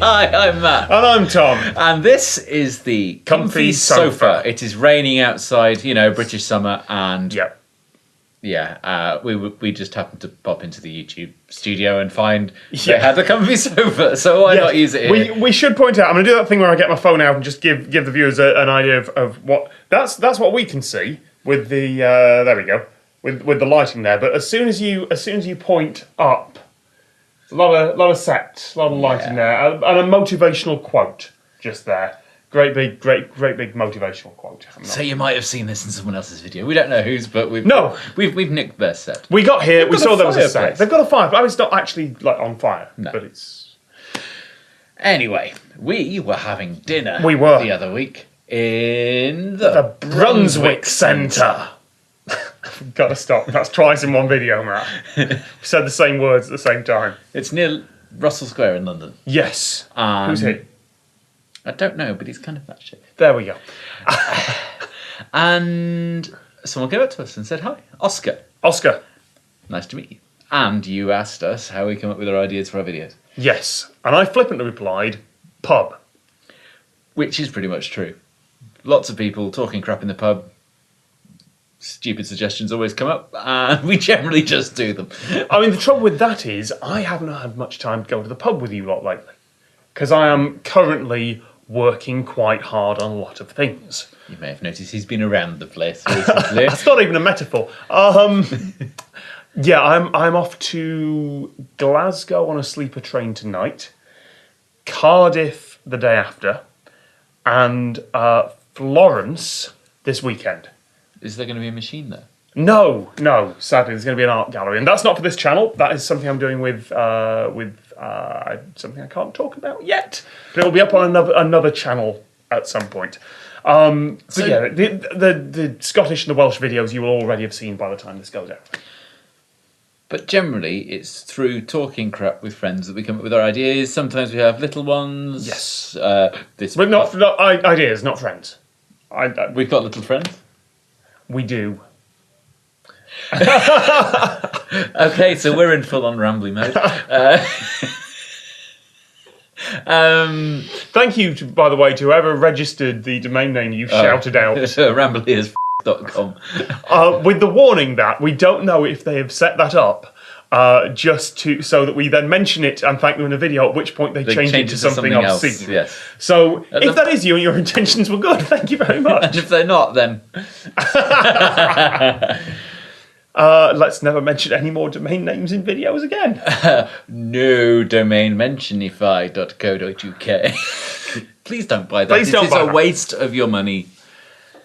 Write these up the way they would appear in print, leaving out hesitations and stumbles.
Hi, I'm Matt. And I'm Tom. And this is the Comfy Sofa. It is raining outside, you know, British summer, and Yep. we just happened to pop into the YouTube studio and find they had a comfy sofa, so why not use it here? We should point out, I'm going to do that thing where I get my phone out and just give the viewers an idea of what... That's what we can see with the... there we go. With the lighting there. But as soon as you point up, a lot of lighting there, and a motivational quote just there. Great big motivational quote. So you might have seen this in someone else's video. We don't know whose, but we've nicked their set. We got here. We saw there was a set. They've got a fire, but it's not actually like on fire. No. But it's... Anyway, we were having dinner. We were the other week in the Brunswick Centre. I've got to stop. That's twice in one video, Matt. We said the same words at the same time. It's near Russell Square in London. Yes. Who's he? I don't know, but he's kind of that shit. There we go. And someone came up to us and said, "Hi, Oscar. Oscar. Nice to meet you." And you asked us how we come up with our ideas for our videos. Yes. And I flippantly replied, pub. Which is pretty much true. Lots of people talking crap in the pub. Stupid suggestions always come up, and we generally just do them. I mean, the trouble with that is I haven't had much time to go to the pub with you lot lately. Because I am currently working quite hard on a lot of things. You may have noticed he's been around the place recently. That's not even a metaphor. Yeah, I'm off to Glasgow on a sleeper train tonight, Cardiff the day after, and Florence this weekend. Is there going to be a machine there? No. Sadly, there's going to be an art gallery, and that's not for this channel. That is something I'm doing with something I can't talk about yet, but it'll be up on another channel at some point. So yeah, the Scottish and the Welsh videos you will already have seen by the time this goes out. But generally, it's through talking crap with friends that we come up with our ideas. Sometimes we have little ones. Yes. But not ideas, not friends. We've got little friends. We do. Okay, so we're in full-on rambly mode. Thank you, by the way, to whoever registered the domain name you shouted out. rambly.com. With the warning that we don't know if they have set that up so that we then mention it and thank them in a video, at which point they change it to something obscene. Yes. So if that is you and your intentions were good, thank you very much. And if they're not, then... let's never mention any more domain names in videos again. No domain mentionify.co.uk. Please don't buy that. It's a waste of your money.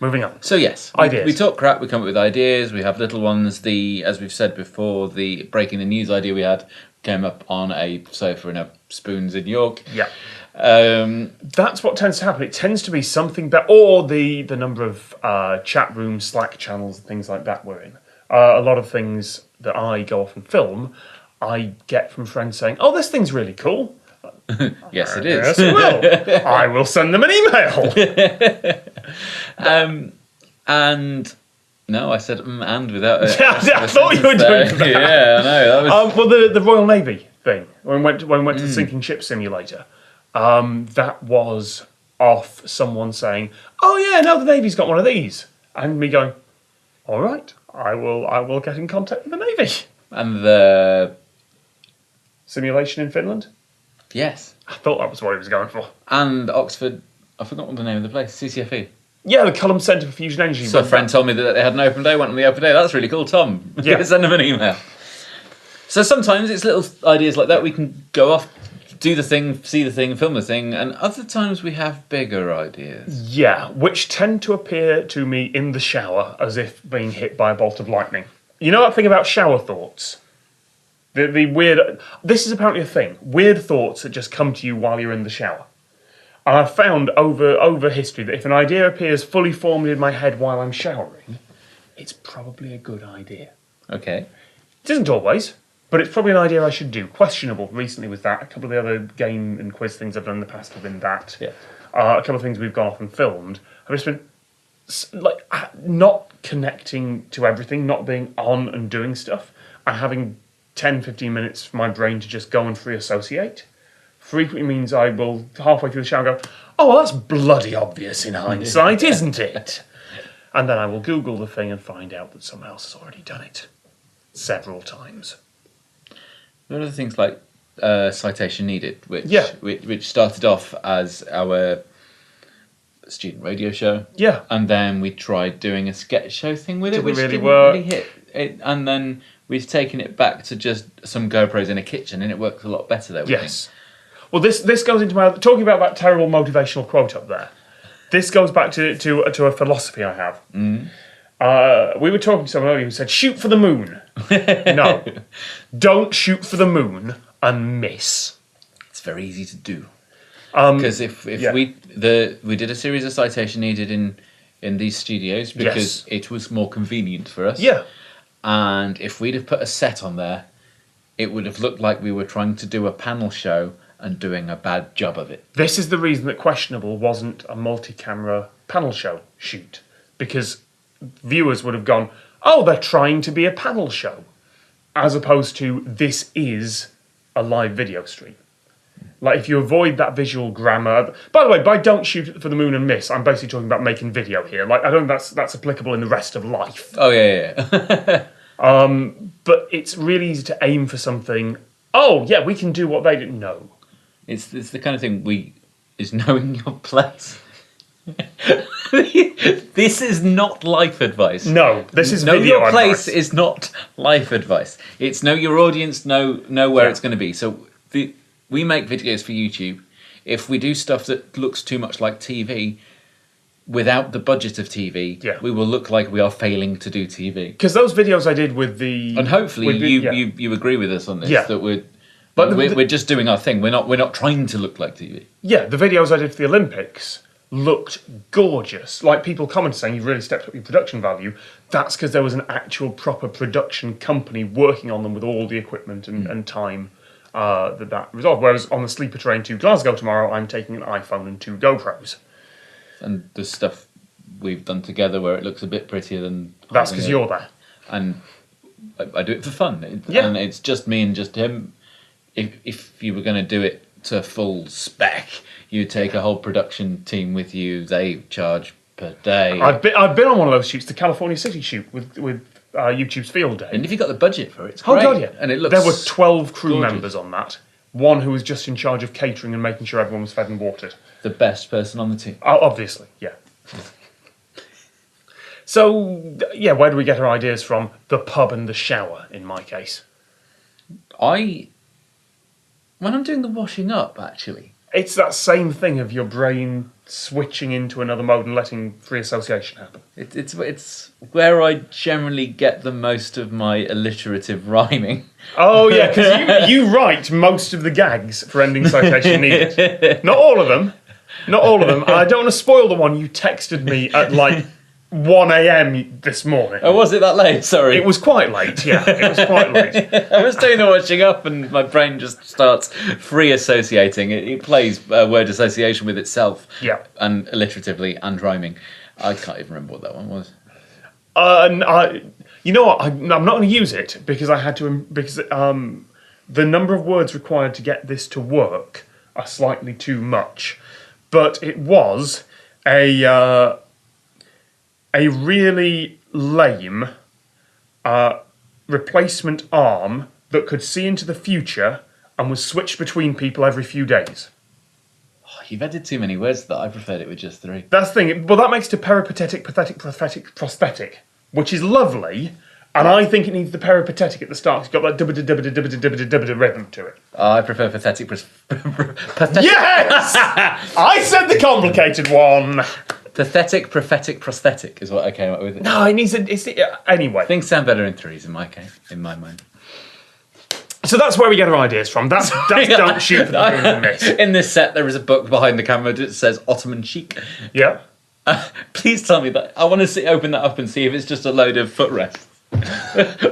Moving on. So yes, ideas. We talk crap, we come up with ideas, we have little ones. As we've said before, the breaking the news idea we had came up on a sofa in a Spoons in York. Yeah. That's what tends to happen. It tends to be something that, or the number of chat rooms, Slack channels, and things like that we're in. A lot of things that I go off and film, I get from friends saying, "Oh, this thing's really cool." Yes, it is. Yes, it will. I will send them an email. And no, I said and without it. I thought you were doing that. Yeah, I know. That was... well, the Royal Navy thing, when we went to the sinking ship simulator, that was off someone saying, "Oh yeah, no, the Navy's got one of these," and me going, "All right, I will get in contact with the Navy." And the simulation in Finland. Yes. I thought that was what he was going for. And Oxford, I forgot what the name of the place, CCFE. Yeah, the Cullum Centre for Fusion Energy. So a friend told me that they had an open day, went on the open day. That's really cool, Tom. Yeah. Send them an email. So sometimes it's little ideas like that. We can go off, do the thing, see the thing, film the thing, and other times we have bigger ideas. Yeah, which tend to appear to me in the shower as if being hit by a bolt of lightning. You know that thing about shower thoughts? The weird... This is apparently a thing. Weird thoughts that just come to you while you're in the shower. And I've found over history that if an idea appears fully formed in my head while I'm showering, it's probably a good idea. Okay. It isn't always, but it's probably an idea I should do. Questionable recently was that. A couple of the other game and quiz things I've done in the past have been that. Yeah. A couple of things we've gone off and filmed have just been like not connecting to everything, not being on and doing stuff, and having 10-15 minutes for my brain to just go and free associate frequently means I will, halfway through the shower, go, oh, well, that's bloody obvious in hindsight, isn't it? And then I will Google the thing and find out that someone else has already done it several times. One of the things like Citation Needed, which started off as our student radio show. Yeah. And then we tried doing a sketch show thing with it, which really didn't work. really hit it. And then we've taken it back to just some GoPros in a kitchen, and it works a lot better there. Yes. Well, this goes into my talking about that terrible motivational quote up there. This goes back to a philosophy I have. We were talking to someone earlier who said, "Shoot for the moon." No, don't shoot for the moon and miss. It's very easy to do. Because if we did a series of Citation Needed in these studios because it was more convenient for us. Yeah. And if we'd have put a set on there, it would have looked like we were trying to do a panel show and doing a bad job of it. This is the reason that Questionable wasn't a multi-camera panel show shoot, because viewers would have gone, oh, they're trying to be a panel show, as opposed to this is a live video stream. Like, if you avoid that visual grammar... By the way, by don't shoot for the moon and miss, I'm basically talking about making video here. Like, I don't think that's applicable in the rest of life. Oh, yeah. But it's really easy to aim for something, oh, yeah, we can do what they didn't know. It's the kind of thing is knowing your place. This is not life advice. No, this is know video your place advice. is not life advice. It's know your audience, know where it's going to be. So we make videos for YouTube. If we do stuff that looks too much like TV, without the budget of TV, we will look like we are failing to do TV. Because those videos I did with the... And hopefully you agree with us on this, that we're just doing our thing. We're not trying to look like TV. Yeah, the videos I did for the Olympics looked gorgeous. Like, people commented saying you've really stepped up your production value. That's because there was an actual proper production company working on them with all the equipment and time that resolved. Whereas on the sleeper train to Glasgow tomorrow, I'm taking an iPhone and 2 GoPros. And the stuff we've done together where it looks a bit prettier than... That's because you're there. And I do it for fun. And it's just me and just him. If you were going to do it to full spec, you'd take a whole production team with you. They charge per day. I've been on one of those shoots, the California City shoot with YouTube's Field Day. And if you got the budget for it, it's great. Oh god, yeah. And it looks there were 12 crew gorgeous. members on that. One who was just in charge of catering and making sure everyone was fed and watered. The best person on the team. Oh, obviously, yeah. So, yeah, where do we get our ideas from? The pub and the shower, in my case. When I'm doing the washing up, actually. It's that same thing of your brain switching into another mode and letting free association happen. It's where I generally get the most of my alliterative rhyming. Oh, yeah, because you write most of the gags for ending citation needed. Not all of them. Not all of them. I don't want to spoil the one you texted me at, like, 1 a.m. this morning. Oh, was it that late? Sorry. It was quite late, yeah. It was quite late. I was doing the washing up and my brain just starts free associating. It plays word association with itself. Yeah. And alliteratively and rhyming. I can't even remember what that one was. You know what? I'm not going to use it because I had to... Because the number of words required to get this to work are slightly too much. But it was a really lame replacement arm that could see into the future and was switched between people every few days. Oh, you've added too many words to that. I preferred it with just 3. That's the thing. Well, that makes it a peripatetic, pathetic, prosthetic, which is lovely, and I think it needs the peripatetic at the start. It's got that dubba rhythm to it. I prefer pathetic. Pathetic. Yes! I said the complicated one. Pathetic, prophetic, prosthetic is what I came up with. No, it needs anyway. Things sound better in 3s in my case, in my mind. So that's where we get our ideas from. That's don't shoot for the moon and miss. In this set, there is a book behind the camera that says Ottoman chic. Yeah. Please tell me that. I want to open that up and see if it's just a load of footrests.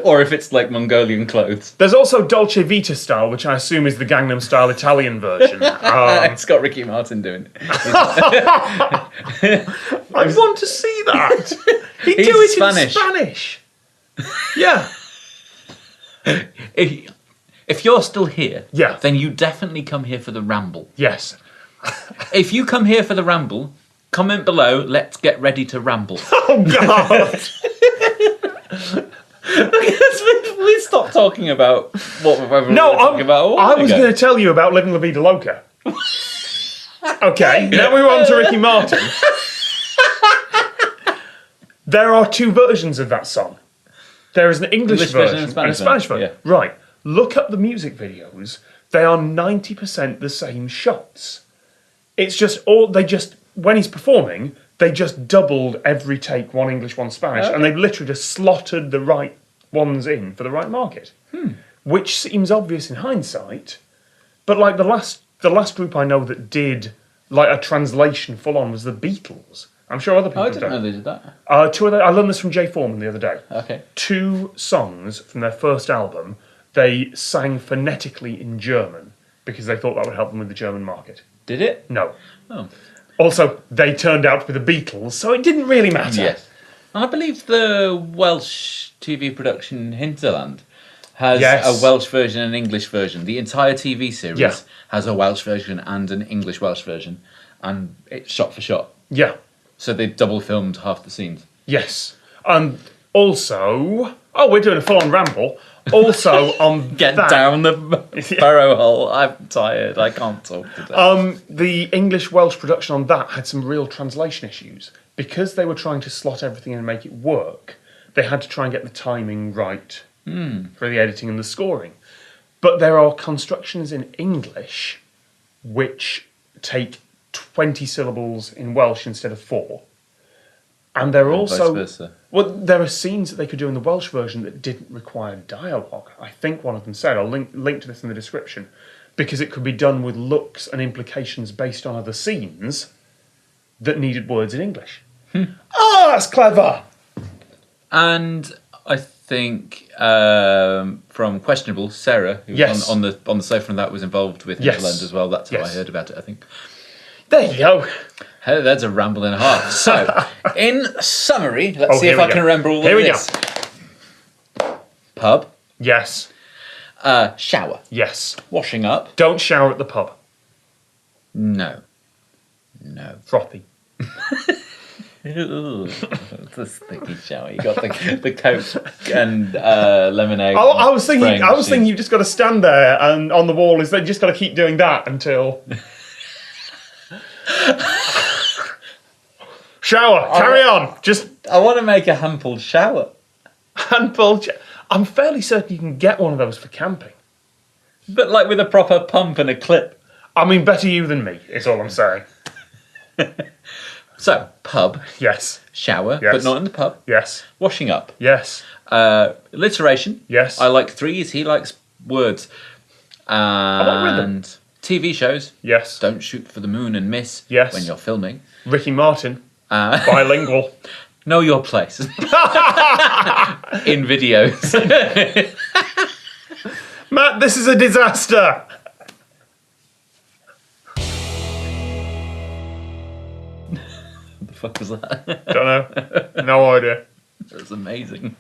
Or if it's like Mongolian clothes. There's also Dolce Vita style, which I assume is the Gangnam Style Italian version. It's got Ricky Martin doing it. I want to see that. He'd do it Spanish. in Spanish. Yeah. If you're still here, Yeah. then you definitely come here for the ramble. Yes. If you come here for the ramble, comment below, let's get ready to ramble. Oh, God. we stopped talking about what we're talking about. I was going to tell you about Living La Vida Loca. Okay, now we were on to Ricky Martin. There are 2 versions of that song. There is an English version and a Spanish version. Yeah. Right. Look up the music videos. They are 90% the same shots. It's just when he's performing, they just doubled every take, one English, one Spanish, and they've literally just slotted the right ones in for the right market. Which seems obvious in hindsight, but like the last group I know that did like a translation full on was the Beatles. I'm sure other people I have didn't done. know they did that. I learned this from Jay Foreman the other day. Okay. 2 songs from their first album, they sang phonetically in German because they thought that would help them with the German market. Did it? No. Oh. Also, they turned out to be the Beatles, so it didn't really matter. Yes. I believe the Welsh TV production Hinterland has a Welsh version and an English version. The entire TV series has a Welsh version and an English Welsh version, and it's shot for shot. Yeah. So they double filmed half the scenes. Yes. And also... Oh, we're doing a full-on ramble. Also, on Get down the burrow hole. I'm tired. I can't talk today. The English-Welsh production on that had some real translation issues. Because they were trying to slot everything in and make it work, they had to try and get the timing right for the editing and the scoring. But there are constructions in English which take 20 syllables in Welsh instead of 4. And there are also... vice versa. Well, there are scenes that they could do in the Welsh version that didn't require dialogue. I think one of them said, I'll link to this in the description, because it could be done with looks and implications based on other scenes that needed words in English. Oh, that's clever! And I think from Questionable, Sarah, who was on the sofa and that was involved with Hinterland as well. That's how I heard about it, I think. There you go. Hey, that's a ramble and a half. So, in summary, let's see if I can remember all of this. Go. Pub. Yes. Shower. Yes. Washing up. Don't shower at the pub. No. Frothy. Ooh, it's a sticky shower. You got the Coke and lemonade. I was thinking you've just got to stand there and on the wall is they just got to keep doing that until... Shower. Carry on. I want to make a hand-pulled shower. I'm fairly certain you can get one of those for camping. But like with a proper pump and a clip. I mean, better you than me, is all I'm saying. So, pub. Yes. Shower, but not in the pub. Yes. Washing up. Yes. Alliteration. Yes. I like threes, he likes words. I like rhythm. TV shows. Yes. Don't shoot for the moon and miss when you're filming. Ricky Martin. Bilingual. Know your place. In videos. Matt, this is a disaster. What the fuck was that? Don't know. No idea. That was amazing.